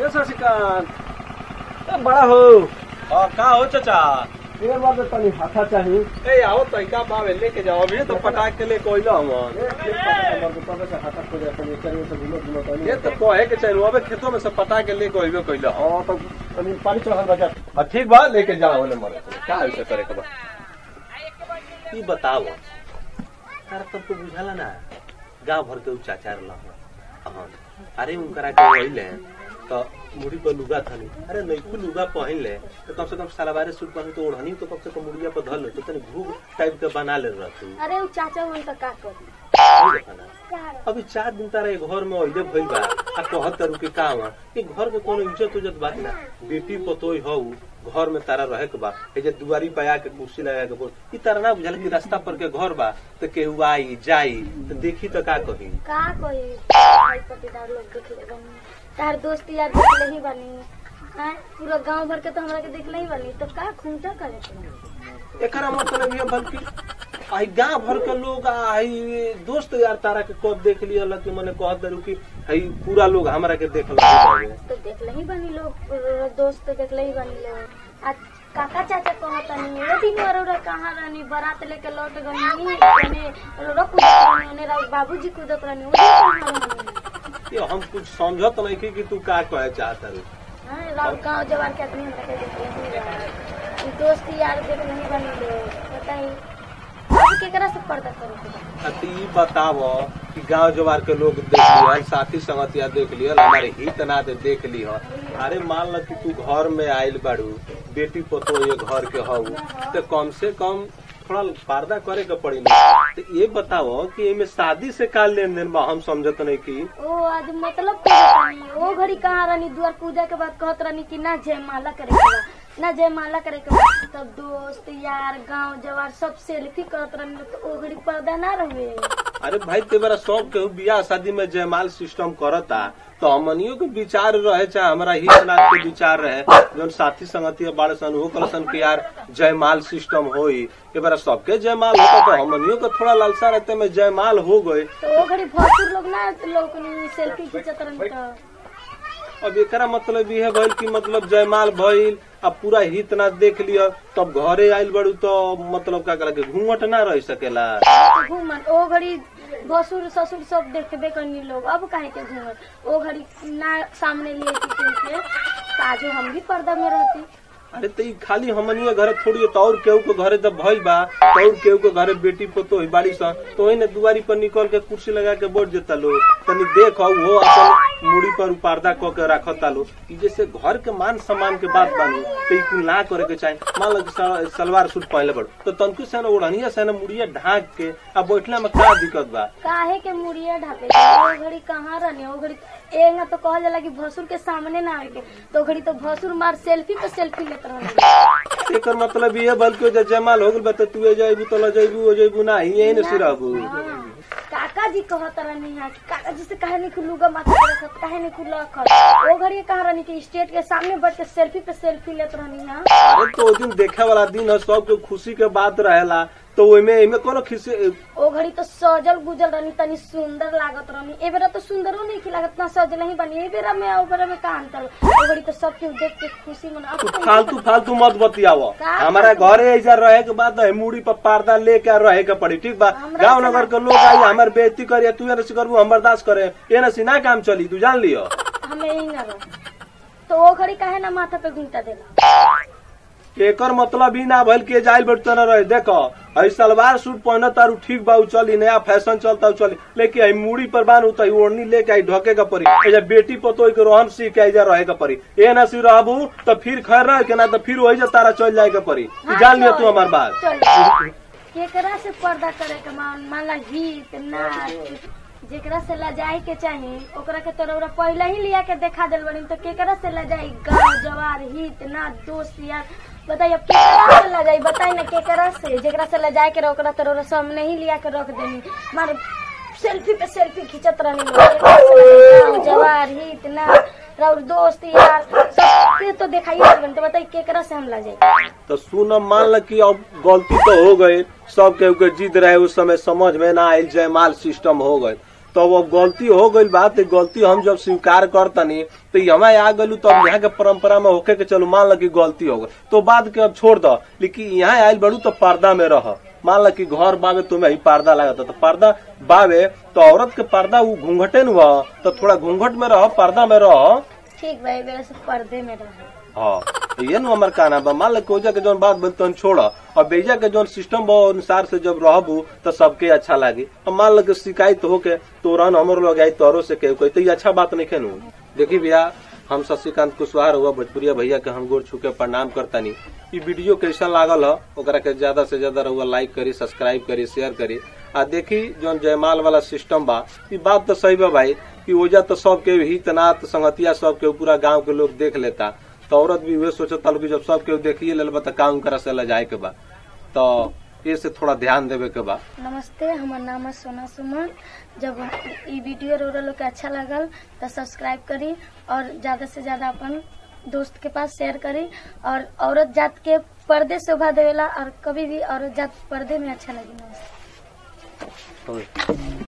ये बड़ा हो का हो चाचा ये बात तनी हाथा चाहिए ए आओ तैका बावे लेके जाओ अभी तो पटाक के ले कोइला हम ये तो कहे के चाहिए अबे खेतों में से पटा के ले कोइबे कोइला हां तो तनी पानी चढ़ल बजा ठीक बा लेके जाओ ने मरे का ऐसे करे के बा ई बताओ तार सबको बुझाला ना गांव भर के चाचा रहला हां अरे उनकरा के होइले तो मुड़ी पर लुगा थानी अरे नईकू लुगा पहन ले तो कम से कम सलवार सूट पहन तो ओढ़नी तो कम से कम मुड़िया पर धर ले तो तनी घूग टाइप के बना ले रहतू अरे उ चाचा उन का करी अभी 4 दिन तारे घर में ओइले भइल बा आ कहत रुके का हुआ कि घर के कोनो इज्जत बात ना बेटी पतोई हो घर में तारा रहे के बा ए जे दुआरी पे आके कुर्सी लगा के बोल ई तारा ना बुझल कि रास्ता पर के घर बा तो केहू आई जाई तो देखी तो का कही भाई पटीदार लोग देख ले बनी तार दोस्त यार देख ले ही बनी हां पूरा गांव भर के तो हमरा के देख ले ही बनी तो का खूंटा करे एकरा मतलब ये बल्कि आई गांव भर के लोग आई दोस्त यार तारा के कब देख लिया अलग के मने कहत दरू कि हई पूरा लोग हमरा के देख ल तो देख ले ही बनी लोग दोस्त देख ले ही बनी लोग आज काका चाचा कहत नहीं वो दिन और कहां रहनी बारात लेके लौट गनी ने रोक ने बाबूजी कूदत रहनी वो ये हम कुछ समझत नहीं कि तू का कहे चाहत रे हां राव गांव जवान के आदमी हमरा के देख ले दोस्त यार देख नहीं बनी लोग बताई केकरा से पर्दा करे ई बतावो कि गांव जवार के लोग देख लिया साथी संगतिया देख लिया हमारे हित ना देख लिया अरे मान ल कि तू घर में आइल बाड़ू बेटी पतो ये घर के हो तो कम से कम थोड़ा पर्दा करे के पड़ी ना तो ये बताओ कि इमे शादी से का लेन देन बा हम समझत नहीं कि ओ आज मतलब नहीं ओ घड़ी कहां रानी द्वार पूजा के बाद कहत रानी कि ना जयमाला करे के ना जयमाला करे के तब दोस्त यार गांव जवार सब सेल्फी करत रहनी तो ओ घड़ी पर्दा ना रहे अरे भाई ते बड़ा शौक के बियाह शादी में जयमाल सिस्टम करता तो हमनियों के विचार रहे चाहे हमारा हित नाथ के विचार रहे जो साथी संगति बाड़ सन हो कलसन के यार जयमाल सिस्टम होई ये बार सबके जयमाल होता तो हमनियों का थोड़ा लालसा रहते में जयमाल हो गए तो ओ घड़ी भसुर लोग ना लोग सेल्फी खींचत रहनी तो अब एकरा मतलब ये है भइल कि मतलब जयमाल भइल अब पूरा हित ना देख लिया तब घरे आइल बड़ू तो मतलब का करा के घूंघट ना रह सकेला घूमन ओ घड़ी भसुर ससुर सब देखबे करनी लोग अब काहे के घूमत ओ घड़ी ना सामने लिए के आज हम भी पर्दा में रहती अरे तो खाली हमनिया घर थोड़ी तो और केहू के घरे जब भइल बा तो और केहू के घरे बेटी पतो बाड़ी सा तो वही ने दुआरी पर निकल के कुर्सी लगा के बैठ जाता लोग तनी देख वो अपन मुड़ी पर पर्दा क के रखता लोग जैसे घर के मान सम्मान के बात बानी तो ई ना करे के चाहे मान लो सलवार सूट पहले बड़ तो तनकू से ओढ़निया से मुड़िया ढाक के अब बैठला में का दिक्कत बा काहे के मुड़िया ढाके ओ घड़ी कहां रहनी ओ घड़ी एंगा तो कहल जाला कि भसुर के सामने ना आवे के तो घड़ी तो भसुर मार सेल्फी पे सेल्फी लेत रहनी एकर मतलब ये बल्कि जयमाल हो गल बा तू ए जाइबू तो ल जाइबू ओ जाइबू ना यही ने सिराबू काका जी कहत रहनी है काका जी से काहे नहीं खुलूगा माथा पे रखत काहे नहीं खुला रखत ओ घड़ी कहां रहनी कि स्टेट के सामने बैठ के सेल्फी पे सेल्फी लेत रहनी है अरे तो ओ दिन देखे वाला दिन है सबके खुशी के बात रहेला तो ओइमे कोनो खिसे ओ घड़ी तो सजल गुजल रहनी तनी सुंदर लागत रहनी ए बेरा तो सुंदरो नहीं लागत ना सजल ही बनी ए बेरा में ओ बेरा में का अंतर ओ घड़ी तो सब केहू देख के खुशी मना फालतू मत बतियावो हमारा घरे ऐसा रहे के बाद मुड़ी पर पर्दा लेके रहे के पड़ी ठीक बा गांव नगर के लोग आई हमार बेइज्जती करे तू न करबू हम बर्दाश्त करे ए न सिना काम चली तू जान लियो हमें ही ना तो ओ घड़ी काहे ना माथा पे घूंटा देला एकर मतलब ही ना भइल के जाइल बैठते न रहे देखो हई सलवार सूट पहन तारू ठीक बा चली नया फैशन चलता चली लेकिन हई मुड़ी पर बांधू तो ओढ़नी लेके आई ढके का पड़ी एजा बेटी पतोई के रोहन सीख के जा रहे का पड़ी ए ना सी रहबू तो फिर खैर रह के ना तो फिर वही तारा चल जाए का पड़ी जान लियो तू हमार बात केकरा से पर्दा करे के मानला गीत नाच जेकरा से लजाए के चाहिए ओकरा के तोरा पहले ही लिया के देखा दिल बनी तो केकरा से लजाई गाँव जवार हित नाच दोस्त यार बताइए अब केकरा से लजाई बताई ना केकरा से जेकरा से लजाए के ओकरा तोरा सामने ही लिया के रख देनी मारे सेल्फी पे सेल्फी खींचत रहनी जवार हित नाच और दोस्त यार सब तो दिखाइए तो बताइए केकरा से हम लजाई तो सुन मान ल कि अब गलती तो हो गई सब केहू के जिद रहे उस समय समझ में ना आयल जयमाल सिस्टम हो गए तो वो गलती हो गई बात, गलती हम जब स्वीकार करतनी तो यहाँ आ गलू तो अब यहाँ के परंपरा में होके के चलो मान ल की गलती हो गई तो बात के अब छोड़ दो, लेकिन यहाँ आयल बड़ू तो पर्दा में रह। मान ल की घर बावे तुम्हें ही पर्दा लागत तो पर्दा बावे तो औरत के पर्दा वो घूंघटे न हुआ तो थोड़ा घूंघट में रह, पर्दा में रह। ठीक भाई मेरे से पर्दे में रहे। हाँ ये न हमार कहना बा। मान लो कोजा के जौन बात बनतन छोड़ और बेजा के जौन सिस्टम बा अनुसार से जब रहबू तो सबके अच्छा लागी। अब मान लो शिकायत होके तोरन हमर लोग आई तोरो से केहू कहते ये अच्छा बात नहीं खेनू। देखी भैया हम शशिकांत कुशवाहा हुआ भोजपुरिया भैया के हम गोर छूके प्रणाम करतानी। ये वीडियो कैसा लागल है ओकरा के ज्यादा से ज्यादा रहुआ लाइक करी, सब्सक्राइब करी, शेयर करी। आ देखी जौन जयमाल वाला सिस्टम बा ये बात तो सही बा भाई कि ओजा तो सबके हित नात संगतिया सबके पूरा गाँव के लोग देख लेता तो औरत भी वे सोचता कि जब सब केहू देखिए ले बा तो काम करा से ले जाए के बा तो ये से थोड़ा ध्यान देवे के बा। नमस्ते, हमार नाम है सोना सुमन। जब ये वीडियो रोरा लोग के अच्छा लगल तो सब्सक्राइब करी और ज्यादा से ज्यादा अपन दोस्त के पास शेयर करी। और औरत जात के पर्दे शोभा देवेला और कभी भी औरत जात पर्दे में अच्छा लगी। नमस्ते।